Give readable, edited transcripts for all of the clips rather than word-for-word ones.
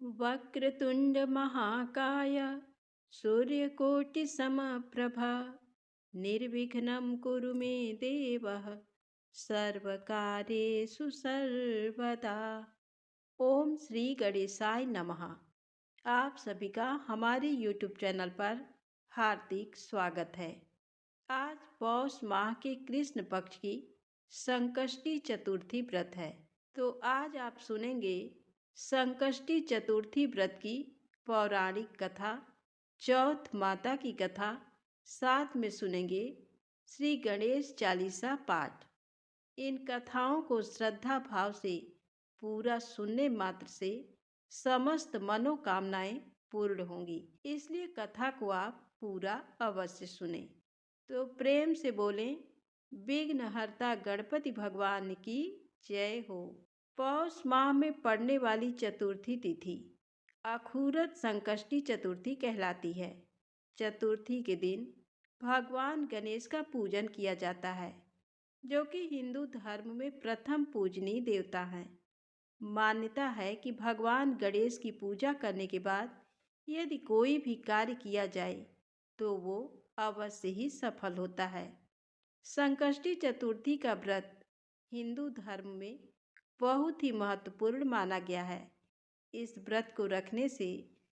वक्रतुंड महाकाय सूर्यकोटि समप्रभा निर्विघ्नं कुरु मे देव सर्वकार्येषु सर्वदा। ओम श्री गणेशाय नमः। आप सभी का हमारे YouTube चैनल पर हार्दिक स्वागत है। आज पौष माह के कृष्ण पक्ष की संकष्टी चतुर्थी व्रत है। तो आज आप सुनेंगे संकष्टी चतुर्थी व्रत की पौराणिक कथा, चौथ माता की कथा, साथ में सुनेंगे श्री गणेश चालीसा पाठ। इन कथाओं को श्रद्धा भाव से पूरा सुनने मात्र से समस्त मनोकामनाएं पूर्ण होंगी, इसलिए कथा को आप पूरा अवश्य सुने। तो प्रेम से बोलें, विघ्नहर्ता गणपति भगवान की जय हो। पौष माह में पड़ने वाली चतुर्थी तिथि अखूरत संकष्टी चतुर्थी कहलाती है। चतुर्थी के दिन भगवान गणेश का पूजन किया जाता है, जो कि हिंदू धर्म में प्रथम पूजनीय देवता हैं। मान्यता है कि भगवान गणेश की पूजा करने के बाद यदि कोई भी कार्य किया जाए तो वो अवश्य ही सफल होता है। संकष्टी चतुर्थी का व्रत हिंदू धर्म में बहुत ही महत्वपूर्ण माना गया है। इस व्रत को रखने से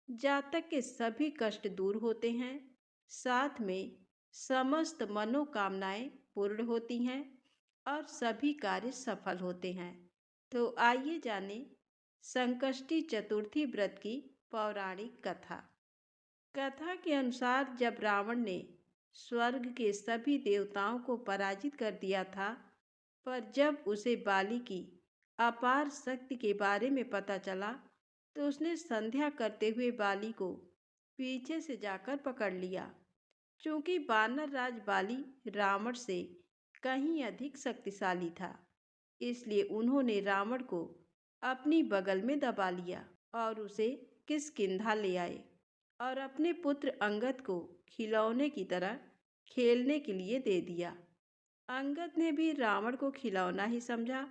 जातक के सभी कष्ट दूर होते हैं, साथ में समस्त मनोकामनाएं पूर्ण होती हैं और सभी कार्य सफल होते हैं। तो आइए जानें संकष्टी चतुर्थी व्रत की पौराणिक कथा। कथा के अनुसार जब रावण ने स्वर्ग के सभी देवताओं को पराजित कर दिया था, पर जब उसे बाली की अपार शक्ति के बारे में पता चला तो उसने संध्या करते हुए बाली को पीछे से जाकर पकड़ लिया। चूंकि वानर राज बाली रावण से कहीं अधिक शक्तिशाली था, इसलिए उन्होंने रावण को अपनी बगल में दबा लिया और उसे किष्किंधा ले आए और अपने पुत्र अंगद को खिलौने की तरह खेलने के लिए दे दिया। अंगद ने भी रावण को खिलौना ही समझा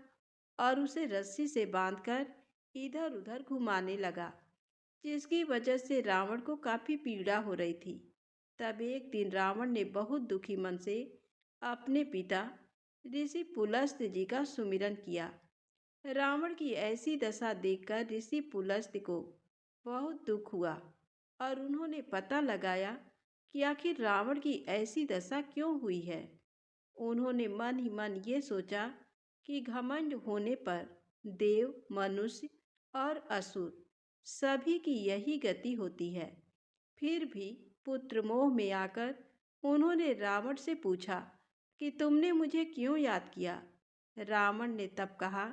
और उसे रस्सी से बांधकर इधर उधर घुमाने लगा, जिसकी वजह से रावण को काफी पीड़ा हो रही थी। तब एक दिन रावण ने बहुत दुखी मन से अपने पिता ऋषि पुलस्त्य जी का सुमिरन किया। रावण की ऐसी दशा देखकर ऋषि पुलस्त्य को बहुत दुख हुआ और उन्होंने पता लगाया कि आखिर रावण की ऐसी दशा क्यों हुई है। उन्होंने मन ही मन ये सोचा कि घमंड होने पर देव, मनुष्य और असुर सभी की यही गति होती है। फिर भी पुत्र मोह में आकर उन्होंने रावण से पूछा कि तुमने मुझे क्यों याद किया। रावण ने तब कहा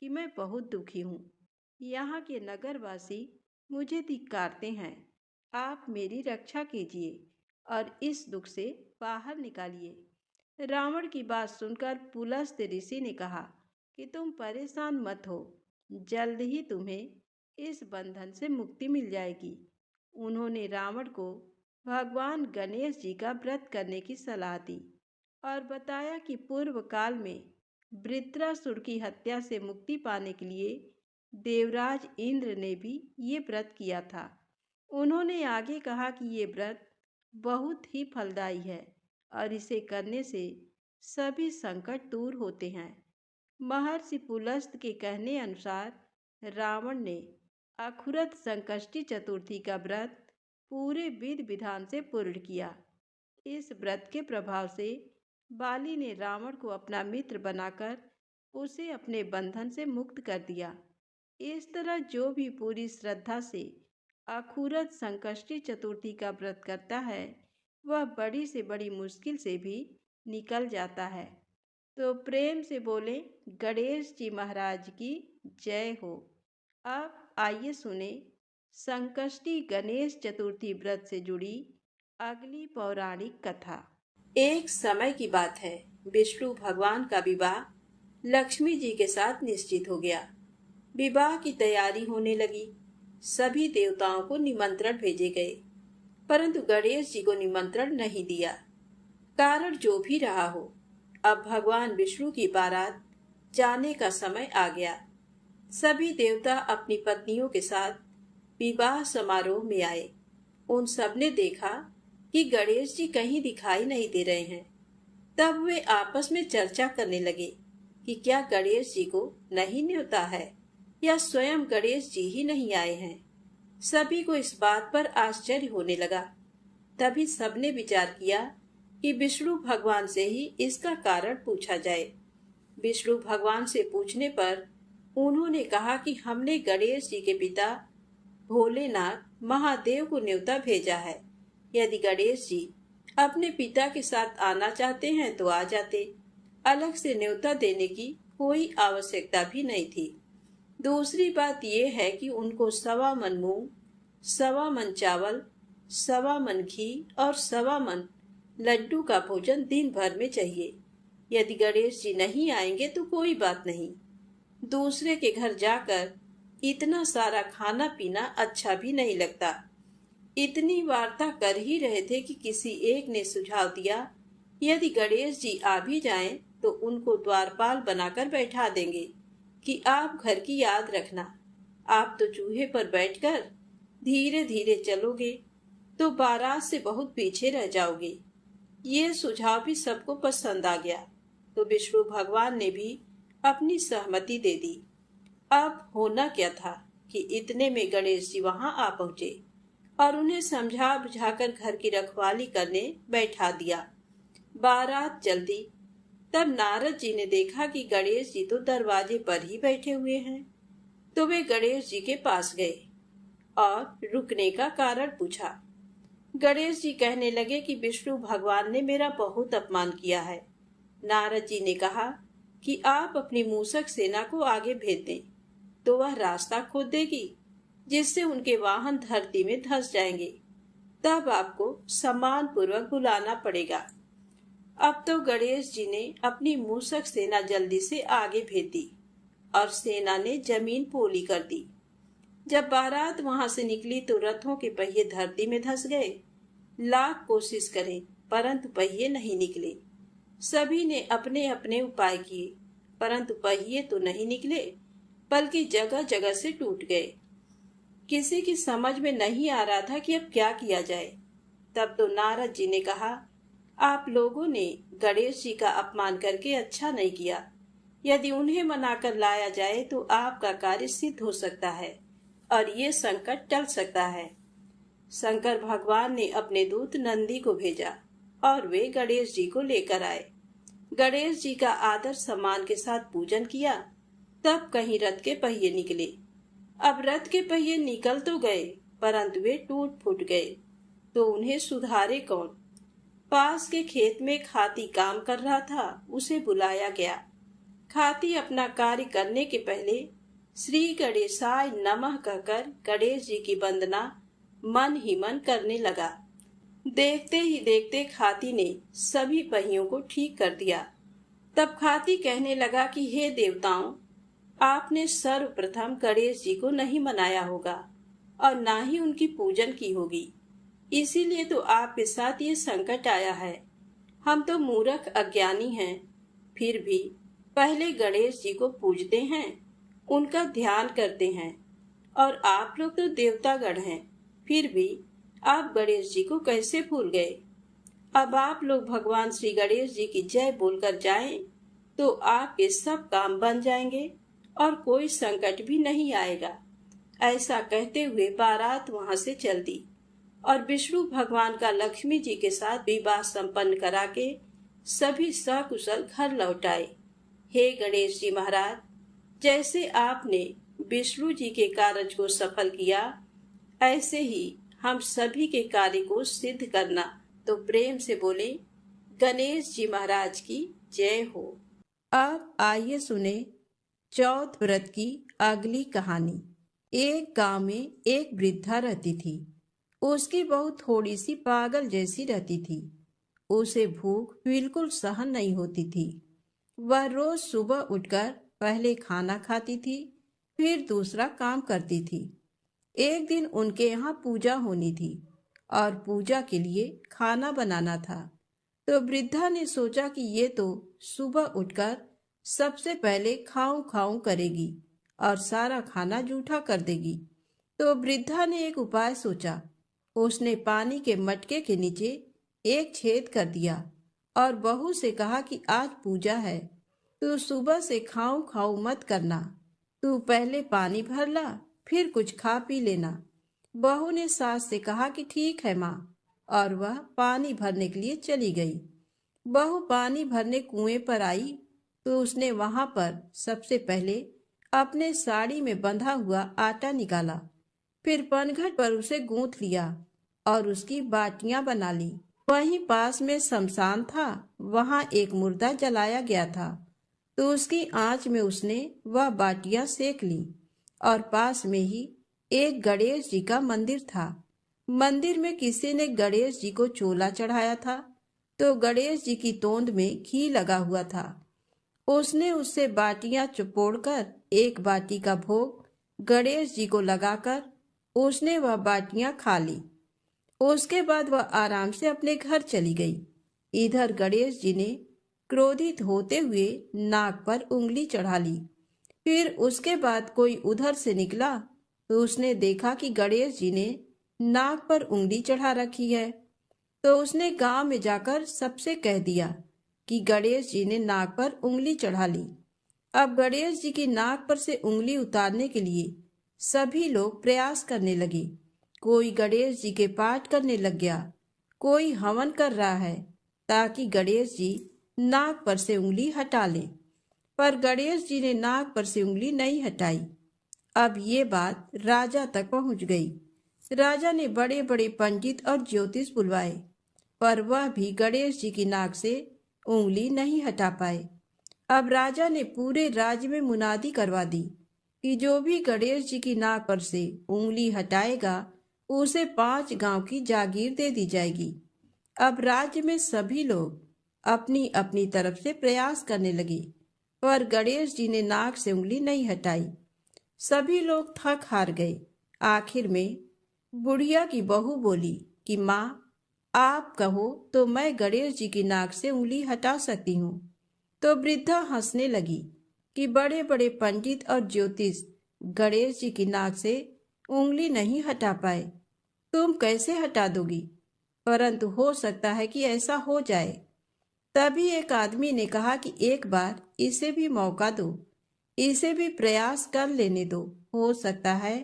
कि मैं बहुत दुखी हूँ, यहाँ के नगरवासी मुझे धिक्कारते हैं। आप मेरी रक्षा कीजिए और इस दुख से बाहर निकालिए। रावण की बात सुनकर पुलस्त्य ऋषि ने कहा कि तुम परेशान मत हो, जल्द ही तुम्हें इस बंधन से मुक्ति मिल जाएगी। उन्होंने रावण को भगवान गणेश जी का व्रत करने की सलाह दी और बताया कि पूर्व काल में वृत्रासुर की हत्या से मुक्ति पाने के लिए देवराज इंद्र ने भी ये व्रत किया था। उन्होंने आगे कहा कि ये व्रत बहुत ही फलदायी है और इसे करने से सभी संकट दूर होते हैं। महर्षि पुलस्त्य के कहने अनुसार रावण ने अखुरत संकष्टी चतुर्थी का व्रत पूरे विधि विधान से पूर्ण किया। इस व्रत के प्रभाव से बाली ने रावण को अपना मित्र बनाकर उसे अपने बंधन से मुक्त कर दिया। इस तरह जो भी पूरी श्रद्धा से अखुरत संकष्टी चतुर्थी का व्रत करता है, वह बड़ी से बड़ी मुश्किल से भी निकल जाता है। तो प्रेम से बोले, गणेश जी महाराज की जय हो। अब आइए सुने संकष्टी गणेश चतुर्थी व्रत से जुड़ी अगली पौराणिक कथा। एक समय की बात है, विष्णु भगवान का विवाह लक्ष्मी जी के साथ निश्चित हो गया। विवाह की तैयारी होने लगी। सभी देवताओं को निमंत्रण भेजे गए, परंतु गणेश जी को निमंत्रण नहीं दिया। कारण जो भी रहा हो, अब भगवान विष्णु की बारात जाने का समय आ गया। सभी देवता अपनी पत्नियों के साथ विवाह समारोह में आए। उन सब ने देखा कि गणेश जी कहीं दिखाई नहीं दे रहे हैं। तब वे आपस में चर्चा करने लगे कि क्या गणेश जी को नहीं न्योता है या स्वयं गणेश जी ही नहीं आए हैं। सभी को इस बात पर आश्चर्य होने लगा। तभी सबने विचार किया कि विष्णु भगवान से ही इसका कारण पूछा जाए। विष्णु भगवान से पूछने पर उन्होंने कहा कि हमने गणेश जी के पिता भोलेनाथ महादेव को न्योता भेजा है। यदि गणेश जी अपने पिता के साथ आना चाहते हैं तो आ जाते। अलग से न्योता देने की कोई आवश्यकता भी नहीं थी। दूसरी बात यह है कि उनको 1.25 मन मूंग, 1.25 मन चावल, 1.25 मन घी और 1.25 मन लड्डू का भोजन दिन भर में चाहिए। यदि गणेश जी नहीं आएंगे तो कोई बात नहीं। दूसरे के घर जाकर इतना सारा खाना पीना अच्छा भी नहीं लगता। इतनी वार्ता कर ही रहे थे कि किसी एक ने सुझाव दिया, यदि गणेश जी आ भी जाएं तो उनको द्वारपाल बनाकर बैठा देंगे कि आप घर की याद रखना। आप तो चूहे पर बैठकर धीरे धीरे चलोगे तो बारात से बहुत पीछे रह जाओगे। ये सुझाव भी सबको पसंद आ गया तो विष्णु भगवान ने भी अपनी सहमति दे दी। अब होना क्या था कि इतने में गणेश जी वहां आ पहुंचे और उन्हें समझा बुझाकर घर की रखवाली करने बैठा दिया। बारात जल्दी। तब नारद जी ने देखा कि गणेश जी तो दरवाजे पर ही बैठे हुए हैं। तो वे गणेश जी के पास गए और रुकने का कारण पूछा। गणेश जी कहने लगे कि विष्णु भगवान ने मेरा बहुत अपमान किया है। नारद जी ने कहा कि आप अपनी मूषक सेना को आगे भेज दें तो वह रास्ता खोद देगी, जिससे उनके वाहन धरती में धंस जाएंगे। तब आपको सम्मान पूर्वक बुलाना पड़ेगा। अब तो गणेश जी ने अपनी मूषक सेना जल्दी से आगे भेज दी और सेना ने जमीन पोली कर दी। जब बारात वहां से निकली तो रथों के पहिए धरती में धंस गए। लाख कोशिश करें परंतु पहिए नहीं निकले। सभी ने अपने अपने उपाय किए परंतु पहिए तो नहीं निकले, बल्कि जगह जगह से टूट गए। किसी की समझ में नहीं आ रहा था कि अब क्या किया जाए। तब तो नारद जी ने कहा, आप लोगों ने गणेश जी का अपमान करके अच्छा नहीं किया। यदि उन्हें मनाकर लाया जाए तो आपका कार्य सिद्ध हो सकता है और ये संकट टल सकता है। शंकर भगवान ने अपने दूत नंदी को भेजा और वे गणेश जी को लेकर आए। गणेश जी का आदर सम्मान के साथ पूजन किया। तब कहीं रथ के पहिए निकले। अब रथ के पहिए निकल तो गए परंतु वे टूट फूट गए तो उन्हें सुधारे कौन। पास के खेत में खाती काम कर रहा था, उसे बुलाया गया। खाती अपना कार्य करने के पहले श्री गणेशाय नमः कहकर गणेश जी की वंदना मन ही मन करने लगा। देखते ही देखते खाती ने सभी पहियों को ठीक कर दिया। तब खाती कहने लगा कि हे देवताओं, आपने सर्वप्रथम गणेश जी को नहीं मनाया होगा और ना ही उनकी पूजन की होगी, इसीलिए तो आपके साथ ये संकट आया है। हम तो मूर्ख अज्ञानी हैं, फिर भी पहले गणेश जी को पूजते हैं, उनका ध्यान करते हैं। और आप लोग तो देवतागण हैं, फिर भी आप गणेश जी को कैसे भूल गए। अब आप लोग भगवान श्री गणेश जी की जय बोलकर जाएं तो आपके सब काम बन जाएंगे और कोई संकट भी नहीं आएगा। ऐसा कहते हुए बारात वहां से चल दी और विष्णु भगवान का लक्ष्मी जी के साथ विवाह संपन्न करा के सभी सकुशल घर लौट आए। हे गणेश जी महाराज, जैसे आपने विष्णु जी के कार्य को सफल किया, ऐसे ही हम सभी के कार्य को सिद्ध करना। तो प्रेम से बोले, गणेश जी महाराज की जय हो। अब आइए सुने चौथ व्रत की अगली कहानी। एक गांव में एक वृद्धा रहती थी। उसकी बहू थोड़ी सी पागल जैसी रहती थी। उसे भूख बिल्कुल सहन नहीं होती थी। वह रोज सुबह उठकर पहले खाना खाती थी, फिर दूसरा काम करती थी। एक दिन उनके यहाँ पूजा होनी थी और पूजा के लिए खाना बनाना था। तो वृद्धा ने सोचा कि ये तो सुबह उठकर सबसे पहले खाऊं खाऊं करेगी और सारा खाना जूठा कर देगी। तो वृद्धा ने एक उपाय सोचा। उसने पानी के मटके के नीचे एक छेद कर दिया और बहू से कहा कि आज पूजा है, तू सुबह से खाऊं खाऊं मत करना। तू पहले पानी भर ला, फिर कुछ खा पी लेना। बहू ने सास से कहा कि ठीक है माँ, और वह पानी भरने के लिए चली गई। बहू पानी भरने कुएं पर आई तो उसने वहां पर सबसे पहले अपने साड़ी में बंधा हुआ आटा निकाला, फिर पनघट पर उसे गूंथ लिया और उसकी बाटियां बना ली। वहीं पास में शमशान था, वहां एक मुर्दा जलाया गया था, तो उसकी आंच में उसने वह बाटियां सेक ली। और पास में ही एक गणेश जी का मंदिर था। मंदिर में किसी ने गणेश जी को चोला चढ़ाया था, तो गणेश जी की तोंद में घी लगा हुआ था। उसने उससे बाटियां चुपोड़कर एक बाटी का भोग गणेश जी को लगाकर उसने वह बाटियां खा ली। उसके बाद वह आराम से अपने घर चली गई। इधर गणेश जी ने क्रोधित होते हुए नाक पर उंगली चढ़ा ली। फिर उसके बाद कोई उधर से निकला तो उसने देखा कि गणेश जी ने नाक पर उंगली चढ़ा रखी है। तो उसने गांव में जाकर सबसे कह दिया कि गणेश जी ने नाक पर उंगली चढ़ा ली। अब गणेश जी की नाक पर से उंगली उतारने के लिए सभी लोग प्रयास करने लगे। कोई गणेश जी के पाठ करने लग गया, कोई हवन कर रहा है ताकि गणेश जी नाक पर से उंगली हटा लें, पर गणेश जी ने नाक पर से उंगली नहीं हटाई। अब ये बात राजा तक पहुंच गई। राजा ने बड़े बड़े पंडित और ज्योतिष बुलवाए, पर वह भी गणेश जी की नाक से उंगली नहीं हटा पाए। अब राजा ने पूरे राज्य में मुनादी करवा दी कि जो भी गणेश जी की नाक पर से उंगली हटाएगा उसे 5 गांव की जागीर दे दी जाएगी। अब राज्य में सभी लोग अपनी अपनी तरफ से प्रयास करने लगे, पर गणेश जी ने नाक से उंगली नहीं हटाई। सभी लोग थक हार गए। आखिर में बुढ़िया की बहू बोली कि माँ, आप कहो तो मैं गणेश जी की नाक से उंगली हटा सकती हूँ। तो वृद्धा हंसने लगी कि बड़े बड़े पंडित और ज्योतिष गणेश जी की नाक से उंगली नहीं हटा पाए, तुम कैसे हटा दोगी? परंतु हो सकता है कि ऐसा हो जाए। तभी एक आदमी ने कहा कि एक बार इसे भी मौका दो, इसे भी प्रयास कर लेने दो, हो सकता है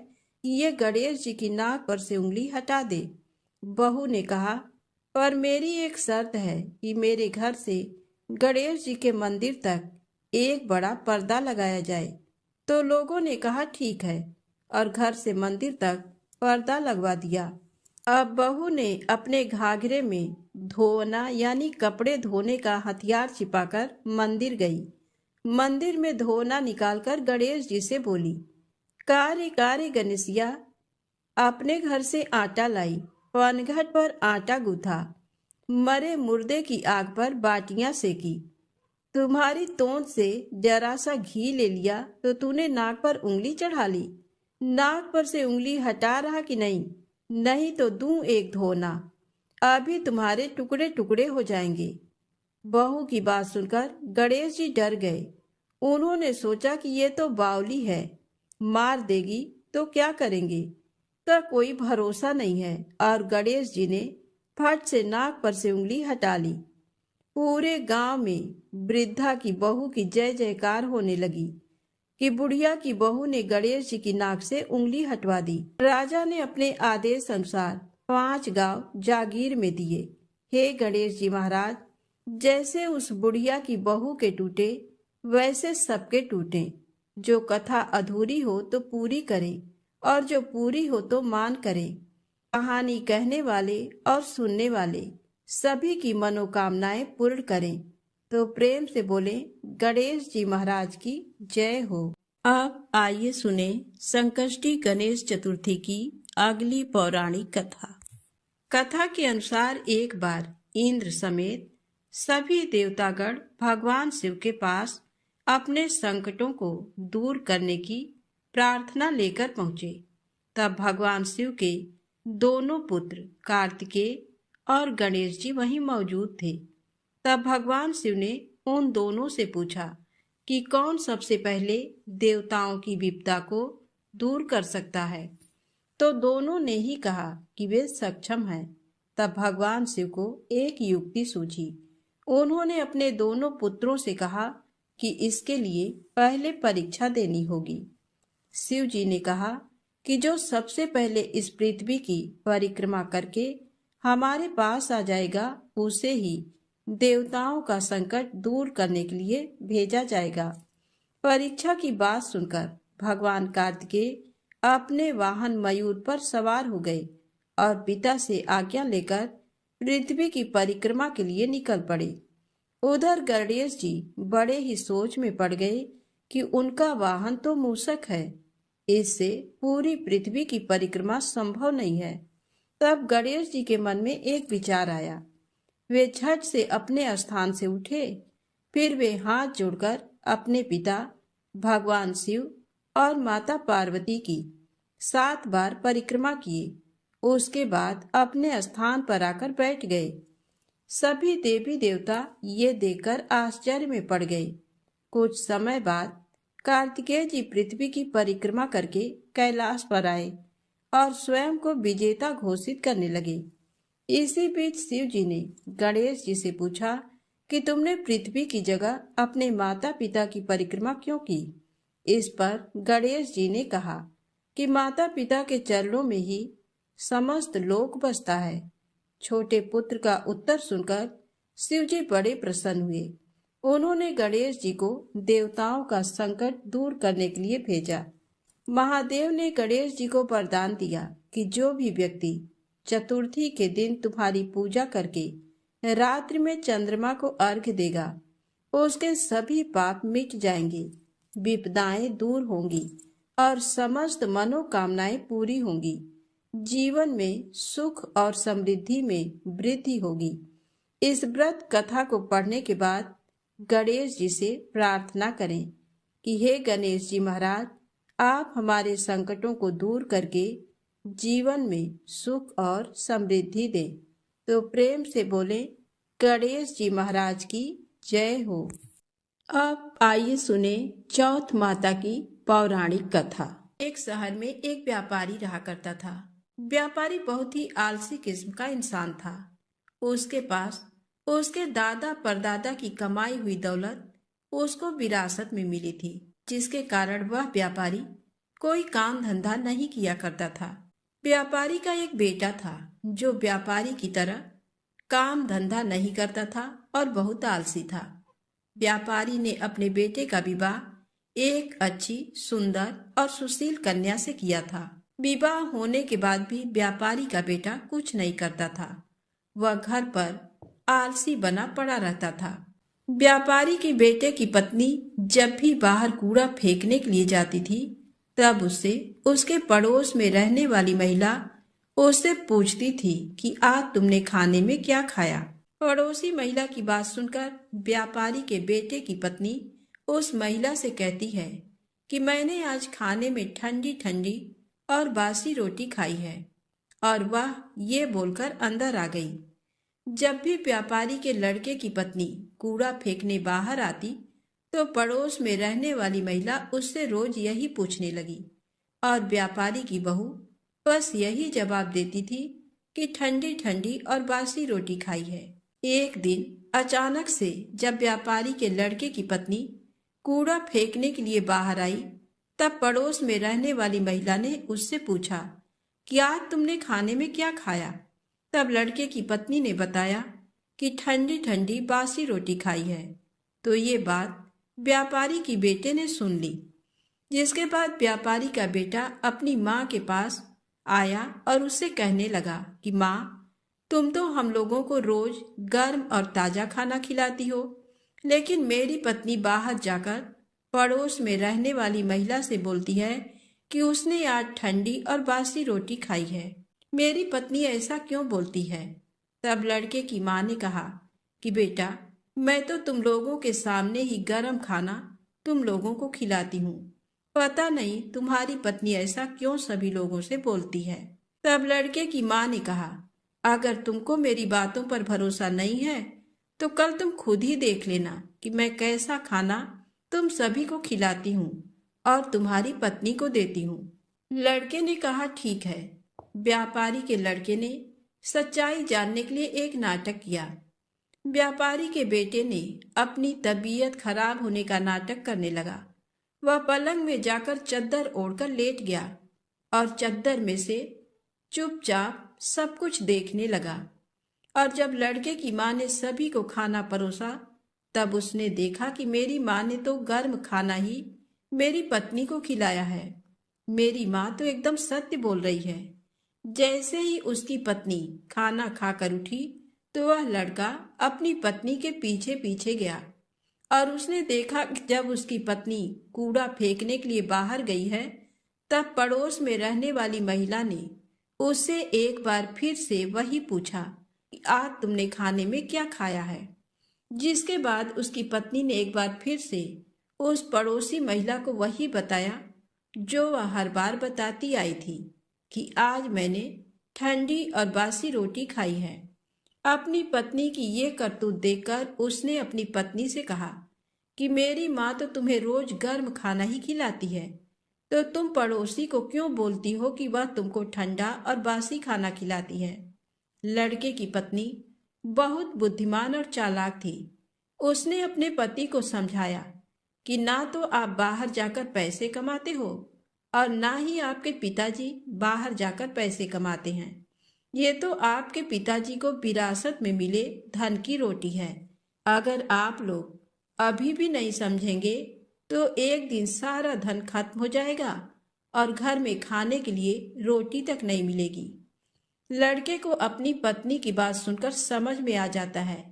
कि ये गणेश जी की नाक पर से उंगली हटा दे। बहू ने कहा, पर मेरी एक शर्त है कि मेरे घर से गणेश जी के मंदिर तक एक बड़ा पर्दा लगाया जाए। तो लोगों ने कहा ठीक है, और घर से मंदिर तक पर्दा लगवा दिया। अब बहू ने अपने घाघरे में धोना यानी कपड़े धोने का हथियार छिपाकर मंदिर गई। मंदिर में धोना निकालकर गणेश जी से बोली, कार्य कार्य गणेशिया, अपने घर से आटा लाई, पनघट पर आटा गूथा, मरे मुर्दे की आग पर बाटियां सेकी, तुम्हारी तोंद से जरा सा घी ले लिया तो तूने नाक पर उंगली चढ़ा ली। नाक पर से उंगली हटा रहा कि नहीं? नहीं तो दूं एक धोना, अभी तुम्हारे टुकड़े टुकड़े हो जाएंगे। बहू की बात सुनकर गणेश जी डर गए। उन्होंने सोचा कि ये तो बावली है, मार देगी तो क्या करेंगे, का कोई भरोसा नहीं है। और गणेश जी ने फट से नाक पर से उंगली हटा ली। पूरे गांव में वृद्धा की बहू की जय जयकार होने लगी कि बुढ़िया की बहू ने गणेश जी की नाक से उंगली हटवा दी। राजा ने अपने आदेश अनुसार 5 गांव जागीर में दिए। हे गणेश जी महाराज, जैसे उस बुढ़िया की बहू के टूटे वैसे सबके टूटे। जो कथा अधूरी हो तो पूरी करें, और जो पूरी हो तो मान करें। कहानी कहने वाले और सुनने वाले सभी की मनोकामनाएं पूर्ण करें। तो प्रेम से बोले गणेश जी महाराज की जय हो। अब आइए सुने संकष्टी गणेश चतुर्थी की अगली पौराणिक कथा। कथा के अनुसार एक बार इंद्र समेत सभी देवतागण भगवान शिव के पास अपने संकटों को दूर करने की प्रार्थना लेकर पहुंचे। तब भगवान शिव के दोनों पुत्र कार्तिकेय और गणेश जी वहीं मौजूद थे। तब भगवान शिव ने उन दोनों से पूछा कि कौन सबसे पहले देवताओं की विपदा को दूर कर सकता है। तो दोनों ने ही कहा कि वे सक्षम हैं। तब भगवान शिव को एक युक्ति सूझी। उन्होंने अपने दोनों पुत्रों से कहा कि इसके लिए पहले परीक्षा देनी होगी। शिव जी ने कहा कि जो सबसे पहले इस पृथ्वी की परिक्रमा करके हमारे पास आ जाएगा, उसे ही देवताओं का संकट दूर करने के लिए भेजा जाएगा। परीक्षा की बात सुनकर भगवान कार्तिकेय अपने वाहन मयूर पर सवार हो गए और पिता से आज्ञा लेकर पृथ्वी की परिक्रमा के लिए निकल पड़े। उधर गणेश जी बड़े ही सोच में पड़ गए कि उनका वाहन तो मूषक है, इससे पूरी पृथ्वी की परिक्रमा संभव नहीं है। तब गणेश जी के मन में एक विचार आया। वे झट से अपने स्थान से उठे। फिर वे हाथ जोड़कर अपने पिता भगवान शिव और माता पार्वती की 7 बार परिक्रमा किए। उसके बाद अपने स्थान पर आकर बैठ गए। सभी देवी देवता ये देखकर आश्चर्य में पड़ गए। कुछ समय बाद कार्तिकेय जी पृथ्वी की परिक्रमा करके कैलाश पर आए और स्वयं को विजेता घोषित करने लगे। इसी बीच शिव जी ने गणेश जी से पूछा कि तुमने पृथ्वी की जगह अपने माता पिता की परिक्रमा क्यों की? इस पर गणेश जी ने कहा कि माता पिता के चरणों में ही समस्त लोक बसता है। छोटे पुत्र का उत्तर सुनकर शिव जी बड़े प्रसन्न हुए। उन्होंने गणेश जी को देवताओं का संकट दूर करने के लिए भेजा। महादेव ने गणेश जी को वरदान दिया कि जो भी व्यक्ति चतुर्थी के दिन तुम्हारी पूजा करके रात्रि में चंद्रमा को अर्घ्य देगा, उसके सभी पाप मिट जाएंगे, विपदाएं दूर होंगी और समस्त मनोकामनाएं पूरी होंगी। जीवन में सुख और समृद्धि में वृद्धि होगी। इस व्रत कथा को पढ़ने के बाद गणेश जी से प्रार्थना करें कि हे गणेश जी महाराज, आप हमारे संकटों को दूर करके जीवन में सुख और समृद्धि दें। तो प्रेम से बोले गणेश जी महाराज की जय हो। अब आइए सुने चौथ माता की पौराणिक कथा। एक शहर में एक व्यापारी रहा करता था। व्यापारी बहुत ही आलसी किस्म का इंसान था। उसके पास उसके दादा परदादा की कमाई हुई दौलत उसको विरासत में मिली थी, जिसके कारण वह व्यापारी कोई काम धंधा नहीं किया करता था। व्यापारी का एक बेटा था जो व्यापारी की तरह काम धंधा नहीं करता था और बहुत आलसी था। व्यापारी ने अपने बेटे का विवाह एक अच्छी, सुंदर और सुशील कन्या से किया था। विवाह होने के बाद भी व्यापारी का बेटा कुछ नहीं करता था। वह घर पर आलसी बना पड़ा रहता था। व्यापारी के बेटे की पत्नी जब भी बाहर कूड़ा फेंकने के लिए जाती थी, तब उससे उसके पड़ोस में रहने वाली महिला उससे पूछती थी कि आज तुमने खाने में क्या खाया। पड़ोसी महिला की बात सुनकर व्यापारी के बेटे की पत्नी उस महिला से कहती है कि मैंने आज खाने में ठंडी ठंडी और बासी रोटी खाई है, और वह ये बोलकर अंदर आ गई। जब भी व्यापारी के लड़के की पत्नी कूड़ा फेंकने बाहर आती, तो पड़ोस में रहने वाली महिला उससे रोज यही पूछने लगी, और व्यापारी की बहू बस यही जवाब देती थी कि ठंडी ठंडी और बासी रोटी खाई है। एक दिन अचानक से जब व्यापारी के लड़के की पत्नी कूड़ा फेंकने के लिए बाहर आई, तब पड़ोस में रहने वाली महिला ने उससे पूछा कि आज तुमने खाने में क्या खाया। तब लड़के की पत्नी ने बताया कि ठंडी ठंडी बासी रोटी खाई है। तो ये बात व्यापारी की बेटे ने सुन ली, जिसके बाद व्यापारी का बेटा अपनी माँ के पास आया और उससे कहने लगा कि माँ, तुम तो हम लोगों को रोज गर्म और ताजा खाना खिलाती हो, लेकिन मेरी पत्नी बाहर जाकर पड़ोस में रहने वाली महिला से बोलती है कि उसने आज ठंडी और बासी रोटी खाई है। मेरी पत्नी ऐसा क्यों बोलती है? तब लड़के की माँ ने कहा कि बेटा, मैं तो तुम लोगों के सामने ही गर्म खाना तुम लोगों को खिलाती हूँ। पता नहीं तुम्हारी पत्नी ऐसा क्यों सभी लोगों से बोलती है। तब लड़के की माँ ने कहा, अगर तुमको मेरी बातों पर भरोसा नहीं है तो कल तुम खुद ही देख लेना कि मैं कैसा खाना तुम सभी को खिलाती हूँ और तुम्हारी पत्नी को देती हूँ। लड़के ने कहा, ठीक है। व्यापारी के लड़के ने सच्चाई जानने के लिए एक नाटक किया। व्यापारी के बेटे ने अपनी तबीयत खराब होने का नाटक करने लगा। वह पलंग में जाकर चद्दर ओढ़कर लेट गया और चद्दर में से चुपचाप सब कुछ देखने लगा। और जब लड़के की माँ ने सभी को खाना परोसा, तब उसने देखा कि मेरी माँ ने तो गर्म खाना ही मेरी पत्नी को खिलाया है। मेरी माँ तो एकदम सत्य बोल रही है। जैसे ही उसकी पत्नी खाना खाकर उठी, तो वह लड़का अपनी पत्नी के पीछे पीछे गया और उसने देखा कि जब उसकी पत्नी कूड़ा फेंकने के लिए बाहर गई है, तब पड़ोस में रहने वाली महिला ने उससे एक बार फिर से वही पूछा कि आज तुमने खाने में क्या खाया है। जिसके बाद उसकी पत्नी ने एक बार फिर से उस पड़ोसी महिला को वही बताया जो वह हर बार बताती आई थी कि आज मैंने ठंडी और बासी रोटी खाई है। अपनी पत्नी की ये करतूत देखकर उसने अपनी पत्नी से कहा कि मेरी माँ तो तुम्हें रोज गर्म खाना ही खिलाती है, तो तुम पड़ोसी को क्यों बोलती हो कि वह तुमको ठंडा और बासी खाना खिलाती है। लड़के की पत्नी बहुत बुद्धिमान और चालाक थी। उसने अपने पति को समझाया कि ना तो आप बाहर जाकर पैसे कमाते हो और ना ही आपके पिताजी बाहर जाकर पैसे कमाते हैं। ये तो आपके पिताजी को विरासत में मिले धन की रोटी है। अगर आप लोग अभी भी नहीं समझेंगे तो एक दिन सारा धन खत्म हो जाएगा और घर में खाने के लिए रोटी तक नहीं मिलेगी। लड़के को अपनी पत्नी की बात सुनकर समझ में आ जाता है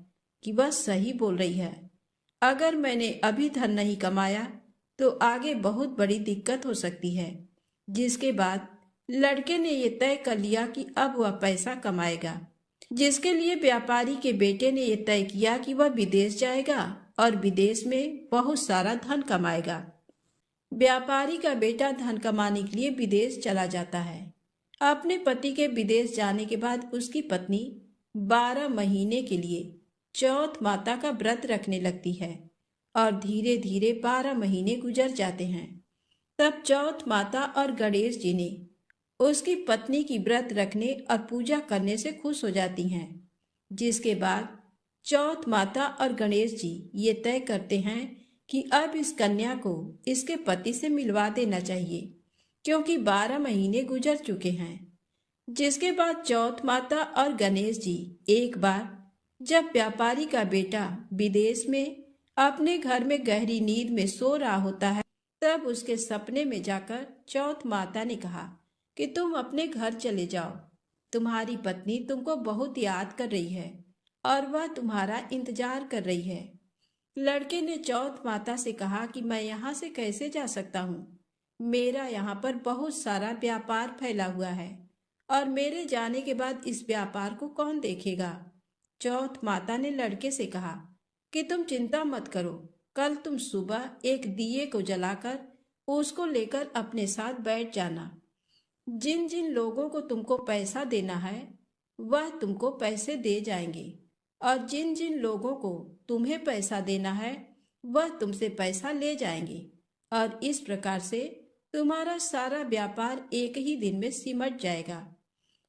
कि वह सही बोल रही है। अगर मैंने अभी धन नहीं कमाया तो आगे बहुत बड़ी दिक्कत हो सकती है। जिसके बाद लड़के ने ये तय कर लिया कि अब वह पैसा कमाएगा, जिसके लिए व्यापारी के बेटे ने यह तय किया कि वह विदेश जाएगा और विदेश में बहुत सारा धन कमाएगा। व्यापारी का बेटा धन कमाने के लिए विदेश चला जाता है। अपने पति के विदेश जाने के बाद उसकी पत्नी 12 महीने के लिए चौथ माता का व्रत रखने लगती है और धीरे धीरे 12 महीने गुजर जाते हैं। तब चौथ माता और गणेश जी ने उसकी पत्नी की व्रत रखने और पूजा करने से खुश हो जाती हैं। जिसके बाद चौथ माता और गणेश जी ये तय करते हैं कि अब इस कन्या को इसके पति से मिलवा देना चाहिए, क्योंकि 12 महीने गुजर चुके हैं। जिसके बाद चौथ माता और गणेश जी एक बार जब व्यापारी का बेटा विदेश में अपने घर में गहरी नींद में सो रहा होता है, तब उसके सपने में जाकर चौथ माता ने कहा कि तुम अपने घर चले जाओ, तुम्हारी पत्नी तुमको बहुत याद कर रही है और वह तुम्हारा इंतजार कर रही है। लड़के ने चौथ माता से कहा कि मैं यहाँ से कैसे जा सकता हूँ, मेरा यहाँ पर बहुत सारा व्यापार फैला हुआ है और मेरे जाने के बाद इस व्यापार को कौन देखेगा। चौथ माता ने लड़के से कहा कि तुम चिंता मत करो, कल तुम सुबह एक दिए को जलाकर उसको लेकर अपने साथ बैठ जाना। जिन जिन लोगों को तुमको पैसा देना है वह तुमको पैसे दे जाएंगे और जिन जिन लोगों को तुम्हें पैसा देना है वह तुमसे पैसा ले जाएंगे और इस प्रकार से तुम्हारा सारा व्यापार एक ही दिन में सिमट जाएगा।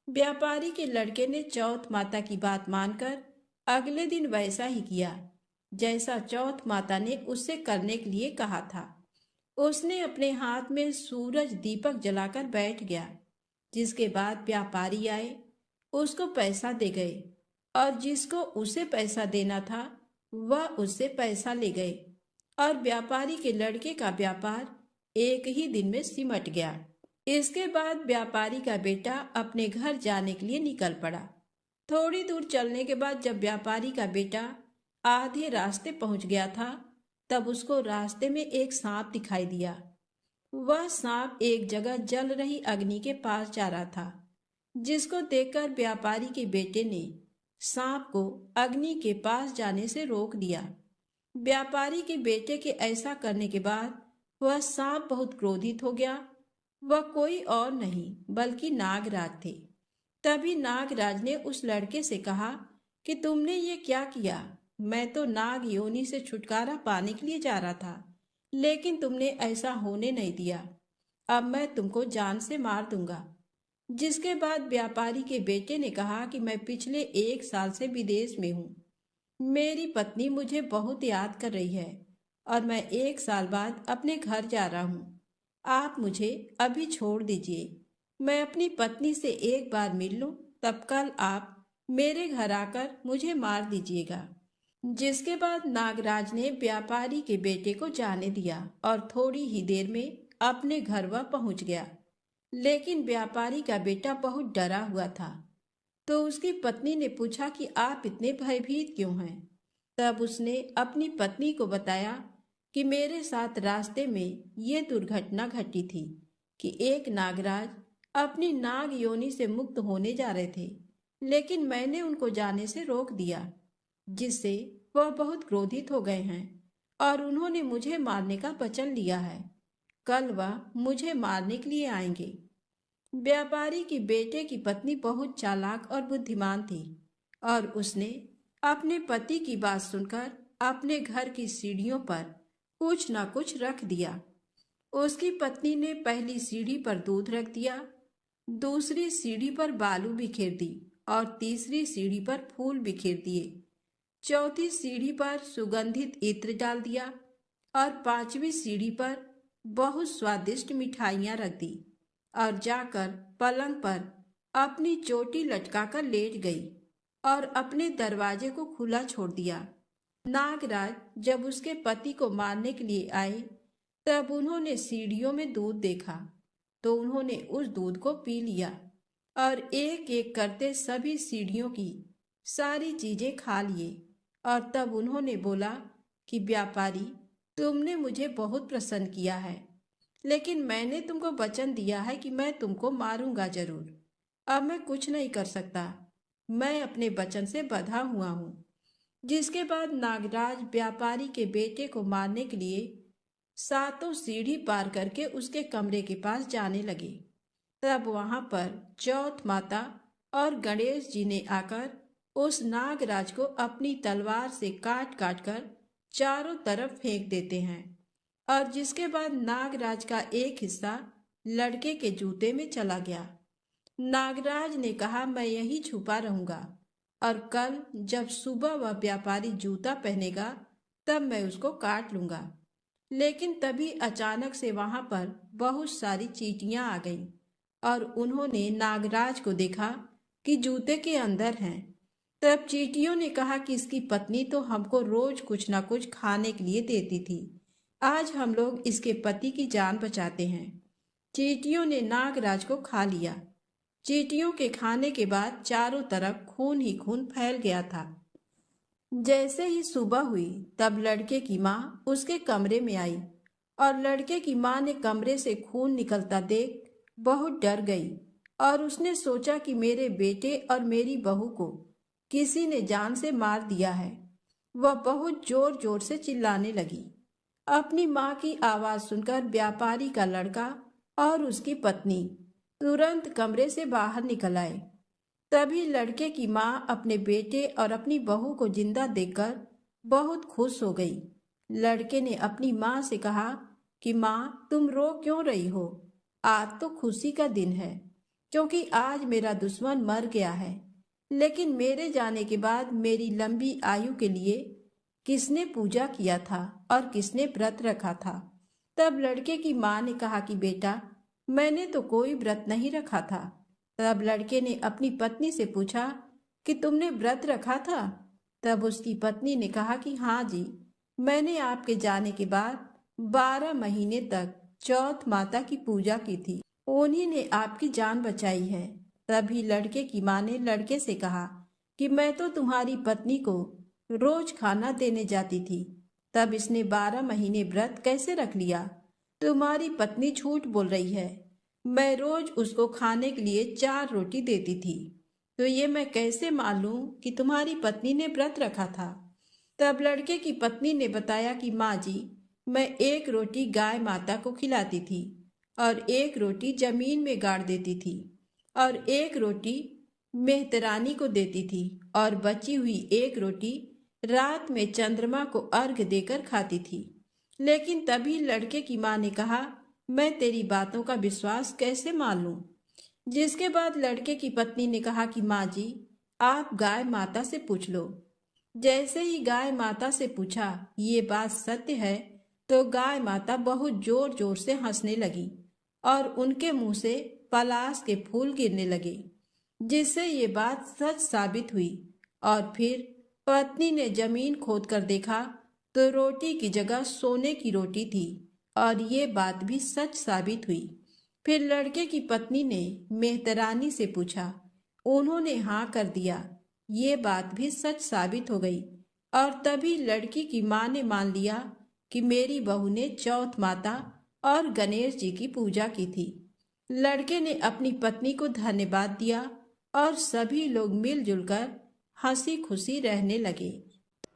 व्यापारी के लड़के ने चौथ माता की बात मानकर अगले दिन वैसा ही किया जैसा चौथ माता ने उससे करने के लिए कहा था। उसने अपने हाथ में सूरज दीपक जलाकर बैठ गया। जिसके बाद व्यापारी आए, उसको पैसा दे गए और जिसको उसे पैसा देना था वह उससे पैसा ले गए और व्यापारी के लड़के का व्यापार एक ही दिन में सिमट गया। इसके बाद व्यापारी का बेटा अपने घर जाने के लिए निकल पड़ा। थोड़ी दूर चलने के बाद जब व्यापारी का बेटा आधे रास्ते पहुंच गया था, तब उसको रास्ते में एक सांप दिखाई दिया। वह सांप एक जगह जल रही अग्नि के पास जा रहा था, जिसको देखकर व्यापारी के बेटे ने सांप को अग्नि के पास जाने से रोक दिया। व्यापारी के बेटे के ऐसा करने के बाद वह सांप बहुत क्रोधित हो गया। वह कोई और नहीं बल्कि नागराज थे। तभी नागराज ने उस लड़के से कहा कि तुमने ये क्या किया? मैं तो नाग योनि से छुटकारा पाने के लिए जा रहा था, लेकिन तुमने ऐसा होने नहीं दिया। अब मैं तुमको जान से मार दूंगा। जिसके बाद व्यापारी के बेटे ने कहा कि मैं पिछले 1 साल से विदेश में हूँ। मेरी पत्नी मुझे बहुत याद कर रही है और मैं 1 साल बाद अपने घर जा रहा हूँ। आप मुझे अभी छोड़ दीजिए। मैं अपनी पत्नी से एक बार मिल लूँ, तब कल आप मेरे घर आकर मुझे मार दीजिएगा। जिसके बाद नागराज ने व्यापारी के बेटे को जाने दिया और थोड़ी ही देर में अपने घर वह पहुंच गया। लेकिन व्यापारी का बेटा बहुत डरा हुआ था। तो उसकी पत्नी ने पूछा कि आप इतने भयभीत क्यों हैं। तब उसने अपनी पत्नी को बताया कि मेरे साथ रास्ते में ये दुर्घटना घटी थी कि एक नागराज अपनी नाग योनि से मुक्त होने जा रहे थे, लेकिन मैंने उनको जाने से रोक दिया, जिससे वह बहुत क्रोधित हो गए हैं और उन्होंने मुझे मारने का वचन लिया है। कल वह मुझे मारने के लिए आएंगे। व्यापारी की बेटे की पत्नी बहुत चालाक और बुद्धिमान थी और उसने अपने पति की बात सुनकर अपने घर की सीढ़ियों पर कुछ न कुछ रख दिया। उसकी पत्नी ने पहली सीढ़ी पर दूध रख दिया, दूसरी सीढ़ी पर बालू बिखेर दी और तीसरी सीढ़ी पर फूल बिखेर दिए। चौथी सीढ़ी पर सुगंधित इत्र डाल दिया और पांचवी सीढ़ी पर बहुत स्वादिष्ट मिठाइयां रख दी और जाकर पलंग पर अपनी चोटी लटकाकर लेट गई और अपने दरवाजे को खुला छोड़ दिया। नागराज जब उसके पति को मारने के लिए आए, तब उन्होंने सीढ़ियों में दूध देखा, तो उन्होंने उस दूध को पी लिया और एक एक करते सभी सीढ़ियों की सारी चीजें खा लिए। और तब उन्होंने बोला कि व्यापारी, तुमने मुझे बहुत प्रसन्न किया है, लेकिन मैंने तुमको वचन दिया है कि मैं तुमको मारूंगा जरूर। अब मैं कुछ नहीं कर सकता, मैं अपने वचन से बंधा हुआ हूँ। जिसके बाद नागराज व्यापारी के बेटे को मारने के लिए 7 सीढ़ी पार करके उसके कमरे के पास जाने लगे। तब वहां पर चौथ माता और गणेश जी ने आकर उस नागराज को अपनी तलवार से काट काट कर चारों तरफ फेंक देते हैं और जिसके बाद नागराज का एक हिस्सा लड़के के जूते में चला गया। नागराज ने कहा, मैं यहीं छुपा रहूंगा और कल जब सुबह वह व्यापारी जूता पहनेगा तब मैं उसको काट लूंगा। लेकिन तभी अचानक से वहां पर बहुत सारी चींटियां आ गईं और उन्होंने नागराज को देखा कि जूते के अंदर हैं। तब चींटियों ने कहा कि इसकी पत्नी तो हमको रोज कुछ ना कुछ खाने के लिए देती थी, आज हम लोग इसके पति की जान बचाते हैं। चींटियों ने नागराज को खा लिया। चींटियों के खाने के बाद चारों तरफ खून ही खून फैल गया था। जैसे ही सुबह हुई तब लड़के की माँ उसके कमरे में आई और लड़के की माँ ने कमरे से खून निकलता देख बहुत डर गई और उसने सोचा कि मेरे बेटे और मेरी बहू को किसी ने जान से मार दिया है। वह बहुत जोर जोर से चिल्लाने लगी। अपनी माँ की आवाज सुनकर व्यापारी का लड़का और उसकी पत्नी तुरंत कमरे से बाहर निकल आए। तभी लड़के की माँ अपने बेटे और अपनी बहू को जिंदा देखकर बहुत खुश हो गई। लड़के ने अपनी माँ से कहा कि माँ, तुम रो क्यों रही हो? आज तो खुशी का दिन है, क्योंकि आज मेरा दुश्मन मर गया है। लेकिन मेरे जाने के बाद मेरी लंबी आयु के लिए किसने पूजा किया था और किसने व्रत रखा था? तब लड़के की माँ ने कहा कि बेटा, मैंने तो कोई व्रत नहीं रखा था। तब लड़के ने अपनी पत्नी से पूछा कि तुमने व्रत रखा था? तब उसकी पत्नी ने कहा कि हाँ जी, मैंने आपके जाने के बाद 12 महीने तक चौथ माता की पूजा की थी, उन्हीं ने आपकी जान बचाई है। तभी लड़के की माँ ने लड़के से कहा कि मैं तो तुम्हारी पत्नी को रोज खाना देने जाती थी, तब इसने 12 महीने व्रत कैसे रख लिया? तुम्हारी पत्नी झूठ बोल रही है। मैं रोज उसको खाने के लिए 4 रोटी देती थी, तो ये मैं कैसे मान लूं कि तुम्हारी पत्नी ने व्रत रखा था? तब लड़के की पत्नी ने बताया कि माँ जी, मैं 1 रोटी गाय माता को खिलाती थी और 1 रोटी जमीन में गाड़ देती थी और 1 रोटी मेहतरानी को देती थी और बची हुई 1 रोटी रात में चंद्रमा को अर्घ देकर खाती थी। लेकिन तभी लड़के की माँ ने कहा, मैं तेरी बातों का विश्वास कैसे मान लूं? जिसके बाद लड़के की पत्नी ने कहा कि माँ जी, आप गाय माता से पूछ लो। जैसे ही गाय माता से पूछा ये बात सत्य है, तो गाय माता बहुत जोर जोर से हंसने लगी और उनके मुंह से पलाश के फूल गिरने लगे, जिससे ये बात सच साबित हुई। और फिर पत्नी ने जमीन खोद कर देखा तो रोटी की जगह सोने की रोटी थी, और ये बात भी सच साबित हुई। फिर लड़के की पत्नी ने मेहतरानी से पूछा, उन्होंने हाँ कर दिया। ये बात भी सच साबित हो गई, और तभी लड़की की माँ ने मान लिया कि मेरी बहू ने चौथ माता और गणेश जी की पूजा की थी। लड़के ने अपनी पत्नी को धन्यवाद दिया और सभी लोग मिलजुल कर हंसी खुशी रहने लगे।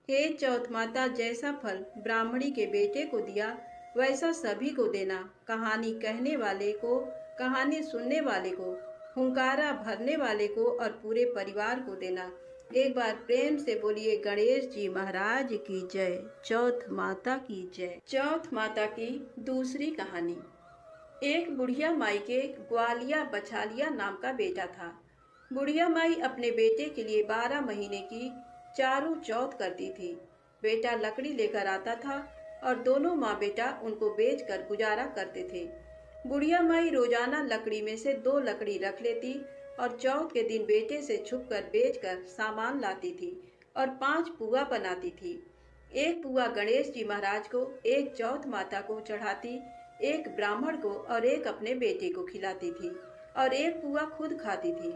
हे चौथ माता, जैसा फल ब्राह्मणी के बेटे को दिया वैसा सभी को देना। कहानी कहने वाले को, कहानी सुनने वाले को, हुंकारा भरने वाले को और पूरे परिवार को देना। एक बार प्रेम से बोलिए गणेश जी महाराज की जय, चौथ माता की जय। चौथ माता की दूसरी कहानी। एक बुढ़िया माई के ग्वालिया बछालिया नाम का बेटा था। बुढ़िया माई अपने बेटे के लिए 12 महीने की चारों चौथ करती थी। बेटा लकड़ी लेकर आता था और दोनों माँ बेटा उनको बेचकर गुजारा करते थे। बुढ़िया माई रोजाना लकड़ी में से 2 लकड़ी रख लेती और चौथ के दिन बेटे से छुपकर बेचकर सामान लाती थी और 5 पुआ बनाती थी। एक पुआ गणेश जी महाराज को, एक चौथ माता को चढ़ाती, एक ब्राह्मण को और एक अपने बेटे को खिलाती थी और एक पुआ खुद खाती थी।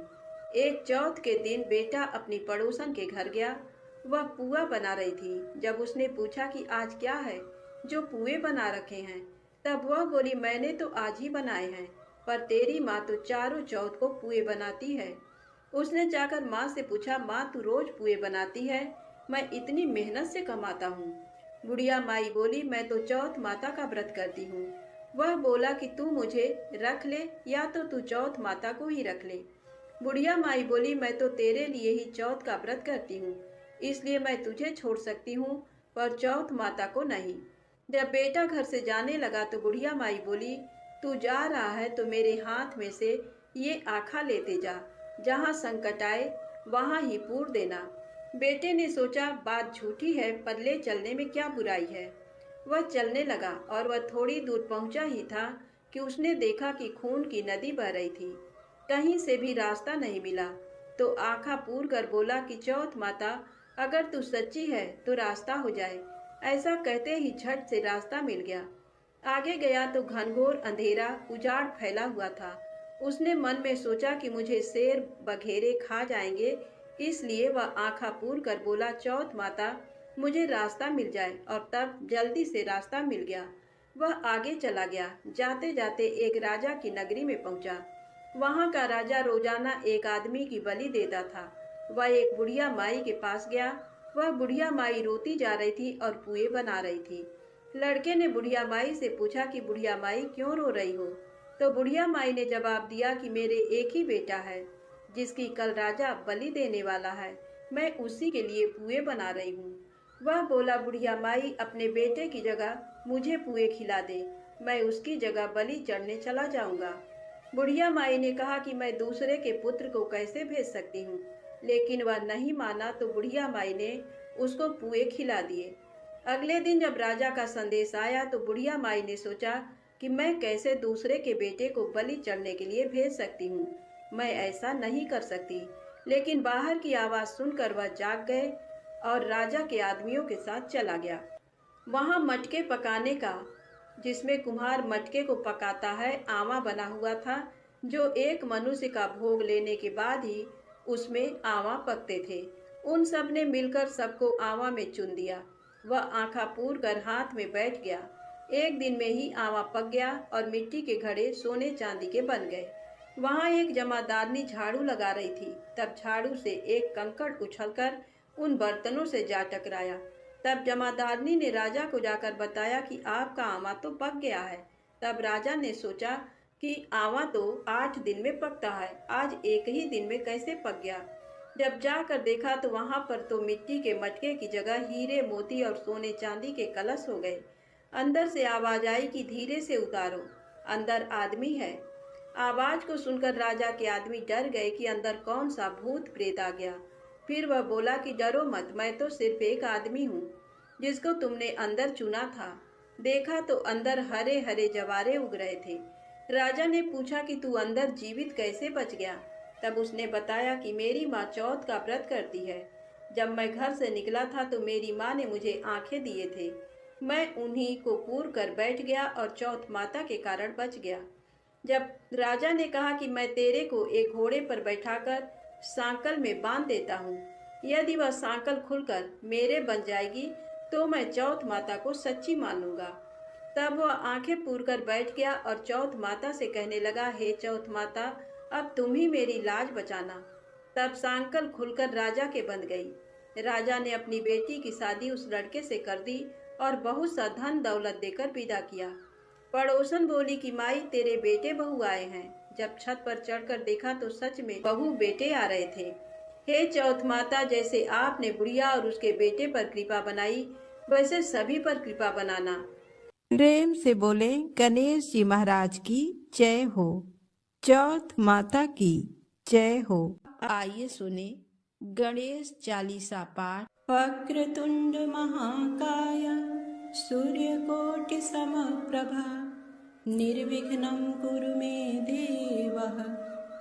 एक चौथ के दिन बेटा अपनी पड़ोसन के घर गया। वह पुआ बना रही थी। जब उसने पूछा कि आज क्या है जो पुए बना रखे हैं, तब वह बोली, मैंने तो आज ही बनाए हैं, पर तेरी माँ तो चारों चौथ को पुए बनाती है। उसने जाकर माँ से पूछा, माँ तू रोज पुए बनाती है, मैं इतनी मेहनत से कमाता हूँ। बुढ़िया माई बोली, मैं तो चौथ माता का व्रत करती हूँ। वह बोला कि तू मुझे रख ले या तो तू चौथ माता को ही रख ले। बुढ़िया माई बोली, मैं तो तेरे लिए ही चौथ का व्रत करती हूँ, इसलिए मैं तुझे छोड़ सकती हूँ, पर चौथ माता को नहीं। जब बेटा घर से जाने लगा तो बुढ़िया माई बोली, तू जा रहा है तो मेरे हाथ में से ये आखा लेते जा, जहाँ संकट आए वहाँ ही पूर देना। बेटे ने सोचा बात झूठी है, पर ले चलने में क्या बुराई है। वह चलने लगा और वह थोड़ी दूर पहुंचा ही था कि उसने देखा कि खून की नदी बह रही थी। कहीं से भी रास्ता नहीं मिला, तो आँखा पूर कर बोला कि चौथ माता, अगर तू सच्ची है तो रास्ता हो जाए। ऐसा कहते ही झट से रास्ता मिल गया। आगे गया तो घनघोर अंधेरा उजाड़ फैला हुआ था। उसने मन में सोचा कि मुझे शेर बघेरे खा जाएंगे, इसलिए वह आँखा पूर कर बोला, चौथ माता मुझे रास्ता मिल जाए, और तब जल्दी से रास्ता मिल गया। वह आगे चला गया। जाते जाते एक राजा की नगरी में पहुंचा। वहां का राजा रोजाना एक आदमी की बलि देता था। वह एक बुढ़िया माई के पास गया। वह बुढ़िया माई रोती जा रही थी और पुए बना रही थी। लड़के ने बुढ़िया माई से पूछा कि बुढ़िया माई क्यों रो रही हो? तो बुढ़िया माई ने जवाब दिया कि मेरे एक ही बेटा है, जिसकी कल राजा बलि देने वाला है, मैं उसी के लिए पुए बना रही हूँ। वह बोला, बुढ़िया माई अपने बेटे की जगह मुझे पुए खिला दे, मैं उसकी जगह बलि चढ़ने चला जाऊंगा। बुढ़िया माई ने कहा कि मैं दूसरे के पुत्र को कैसे भेज सकती हूँ, लेकिन वह नहीं माना, तो बुढ़िया माई ने उसको पुए खिला दिए। अगले दिन जब राजा का संदेश आया तो बुढ़िया माई ने सोचा कि मैं कैसे दूसरे के बेटे को बलि चढ़ने के लिए भेज सकती हूँ, मैं ऐसा नहीं कर सकती। लेकिन बाहर की आवाज़ सुनकर वह जाग गए और राजा के आदमियों के साथ चला गया। वहाँ मटके पकाने का, जिसमें कुम्हार मटके को पकाता है, आवा बना हुआ था, जो एक मनुष्य का भोग लेने के बाद ही उसमें आवा पकते थे। उन सब ने मिलकर सबको आवा में चुन दिया। वह आँखा पूर कर हाथ में बैठ गया। एक दिन में ही आवा पक गया और मिट्टी के घड़े सोने चांदी के बन गए। वहाँ एक जमादारनी झाड़ू लगा रही थी। तब झाड़ू से एक कंकड़ उछलकर उन बर्तनों से जा टकराया। तब जमादारनी ने राजा को जाकर बताया कि आपका आवा तो पक गया है। तब राजा ने सोचा कि आवा तो 8 दिन में पकता है, आज एक ही दिन में कैसे पक गया। जब जाकर देखा तो वहां पर तो मिट्टी के मटके की जगह हीरे मोती और सोने चांदी के कलश हो गए। अंदर से आवाज आई कि धीरे से उतारो। अंदर आदमी है। आवाज को सुनकर राजा के आदमी डर गए कि अंदर कौन सा भूत प्रेत आ गया। फिर वह बोला कि डरो मत, मैं तो सिर्फ एक आदमी हूँ जिसको तुमने अंदर चुना था। देखा तो अंदर हरे हरे जवारे उग रहे थे। राजा ने पूछा कि तू अंदर जीवित कैसे बच गया। तब उसने बताया कि मेरी माँ चौथ का व्रत करती है। जब मैं घर से निकला था तो मेरी माँ ने मुझे आंखें दिए थे। मैं उन्हीं को पूर कर बैठ गया और चौथ माता के कारण बच गया। जब राजा ने कहा कि मैं तेरे को एक घोड़े पर बैठाकर सांकल में बांध देता हूँ, यदि वह सांकल खुलकर मेरे बन जाएगी तो मैं चौथ माता को सच्ची मानूंगा। तब वह आंखें पूर कर बैठ गया और चौथ माता से कहने लगा, हे चौथ माता, अब तुम ही मेरी लाज बचाना। तब सांकल खुलकर राजा के बंध गई। राजा ने अपनी बेटी की शादी उस लड़के से कर दी और बहुत सा धन दौलत देकर विदा किया। पड़ोसन बोली कि माई, तेरे बेटे बहू आए हैं। जब छत पर चढ़कर देखा तो सच में बहू बेटे आ रहे थे। हे चौथ माता, जैसे आपने बुढ़िया और उसके बेटे पर कृपा बनाई, वैसे सभी पर कृपा बनाना। प्रेम से बोले गणेश जी महाराज की जय हो, चौथ माता की जय हो। आइए सुने गणेश चालीसा पाठ। वक्रतुंड महाकाय सूर्यकोटि समप्रभा निर्विघ्नं कुरु मे देव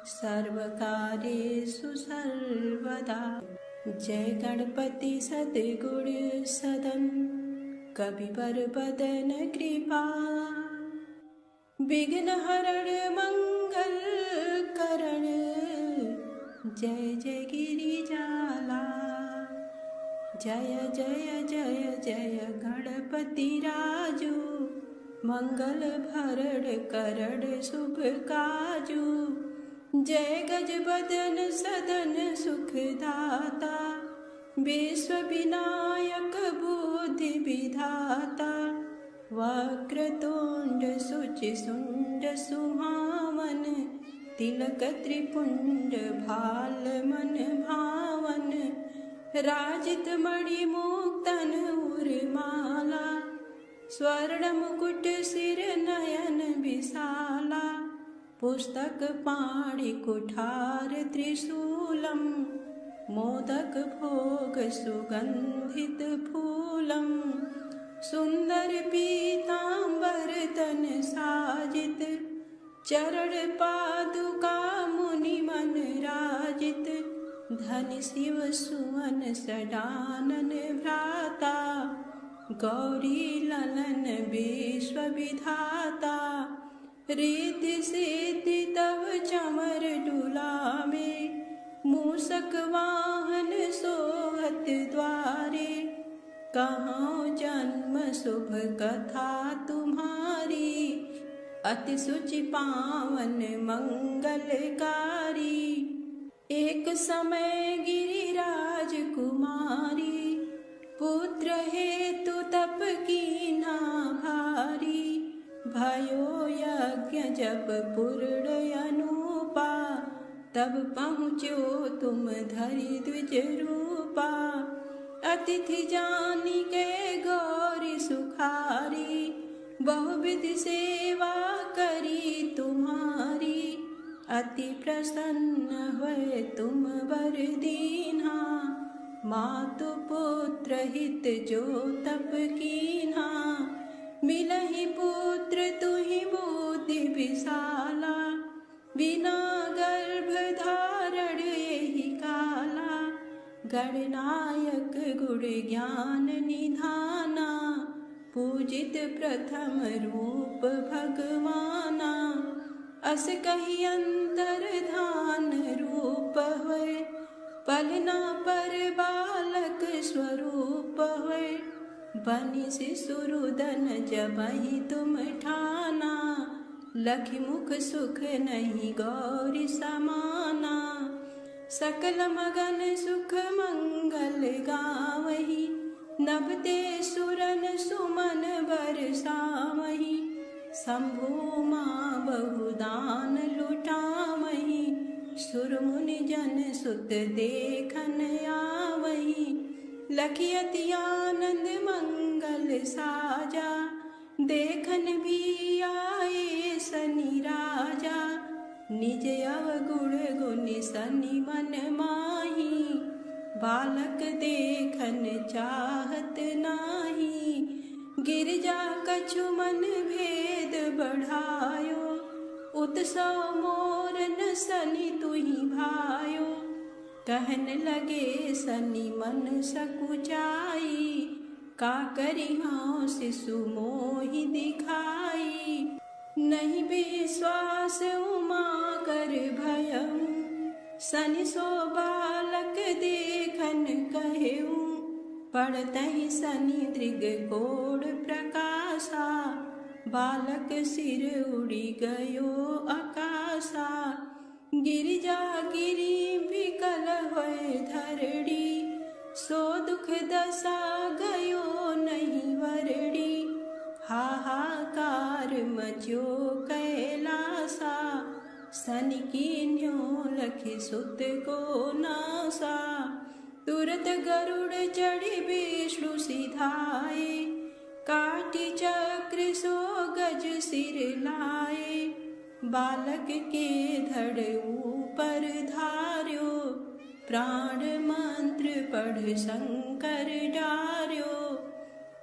सर्वकार्येषु सर्वदा। जय गणपति सद्गुण सदन कविवर बदन कृपा। विघ्न हरण मंगल करण जय जय गिरिजाला। जय जय जय जय गणपति राजू मंगल भरण करण शुभ काजू। जय गजबदन सदन सुखदाता विश्व विनायक बुद्धि विधाता। वक्रतुंड शुचि सुंड सुहावन तिलक त्रिपुंड भाल मन भावन। राजित मणि मुक्तन उर्माला स्वर्ण मुकुट सिर नयन विशाला। पुस्तक पाणि कुठार त्रिशूलम मोदक भोग सुगंधित फूलम। सुंदर पीतांबर तन साजित चरण पादुका मुनि मन राजित। धन शिव सुवन सडानन भ्राता गौरी ललन विश्व विधाता। रीति सिद्धि तव चमर डुलावे मूषक वाहन सोहत द्वारे। कहाँ जन्म शुभ कथा तुम्हारी अति सुचि पावन मंगलकारी। एक समय गिरिराज कुमारी पुत्र हेतु तप कीन्हा भारी। भयो यज्ञ जब पूर्ण अनुपा तब पहुँचो तुम धरि द्विज रूपा। अतिथि जानी के गौरी सुखारी बहुविधि सेवा करी तुम्हारी। अति प्रसन्न हुए तुम वर दीन्हा मातु पुत्र हित जो तप कीन्हा। मिलहि पुत्र तुहि बुद्धि विशाला बिना गर्भ धारण यही काला। गणनायक गुण ज्ञान निधाना पूजित प्रथम रूप भगवाना। अस कही अंतर धान रूप हुए पलना पर बालक स्वरूप हुए। बनि शिशुरुदन जबहि तुम ठाना लखि मुख सुख नहीं गौरी समाना। सकल मगन सुख मंगल गावही नभते सुरन सुमन बरसावही। शंभु माँ बहुदान लुटावही सुर मुनि जन सुत देखन आवही। लखि अति आनंद मंगल साजा देखन भी आए शनि राजा, निज अवगुण गुण शनि मन माही। बालक देखन चाहत नाही, गिरजा कछु मन भेद बढ़ायो। उत्सव मोरन शनि तुहि भायो, कहन लगे शनि मन सकुचाई। का करिहाँ शिशु मोहि दिखाई, नहीं विश्वास उमा कर भयऊ। शनि सो बालक देखन कहेऊ, पड़तहि शनि दृग कोड प्रकाशा। बालक सिर उड़ी गयो आकाशा, गिरिजा गिरी विकल होय धरड़ी। सो दुख दशा गयो नहीं वरड़ी, हाहाकार मचो कैलासा। शनि कीन्यो लखि सुत को नासा, तुरत गरुड़ चढ़ी विष्णु सिधाए। काटी चक्र सो गज सिर लाए, बालक के धड़ ऊपर धार्यो। प्राण मंत्र पढ़ शंकर डार्यो,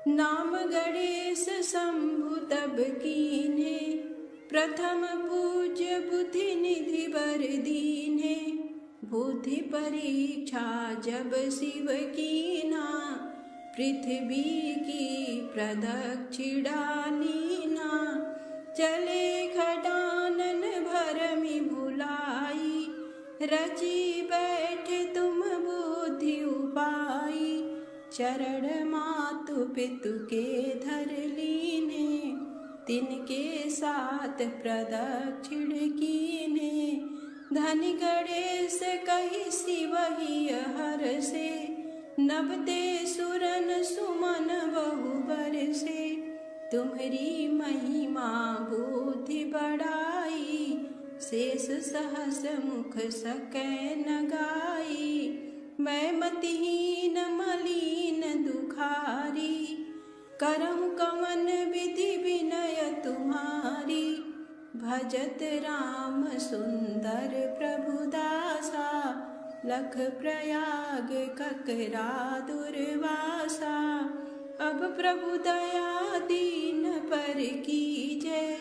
नाम गणेश शंभु तब कीन्हे। प्रथम पूज्य बुद्धि निधि बर दीन्हे, बुद्धि परीक्षा जब शिव कीना। पृथ्वी की प्रदक्षिणा लीना, चले खटानन भरमि भुलाई। रची बैठे तुम बुद्धि उपाई, चरण मातु पितु के धर लीने। तिनके साथ प्रदक्षिण कीने, धनि गणेश कहि शिवहि हरषे। नभते सुरन सुमन बहु बरसे, तुम्हरी महिमा बुद्धि बढ़ाई। शेष सहस मुख सकै न गाई, मैं मतिहीन मलिन दुखारी। करहु कवन विधि विनय तुम्हारी, भजत राम सुंदर प्रभु दासा। लख प्रयाग ककरा दुर्वासा, अब प्रभु दया दीन पर कीजय।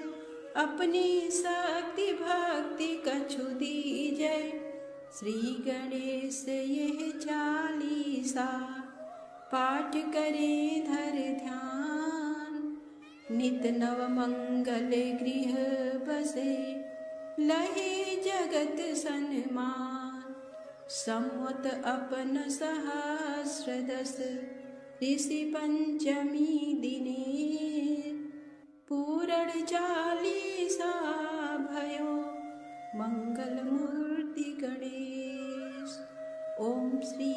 अपनी शक्ति भक्ति कछु दीजय, श्री गणेश यह चालीसा। पाठ करें धर ध्यान, नित नव मंगल गृह बसे। लहे जगत सन्मान, संवत अपन सहस्र दस। ऋषि पंचमी दिने, पूरण चालीसा भयो। मंगल मूर्ति गणेश। ओम श्री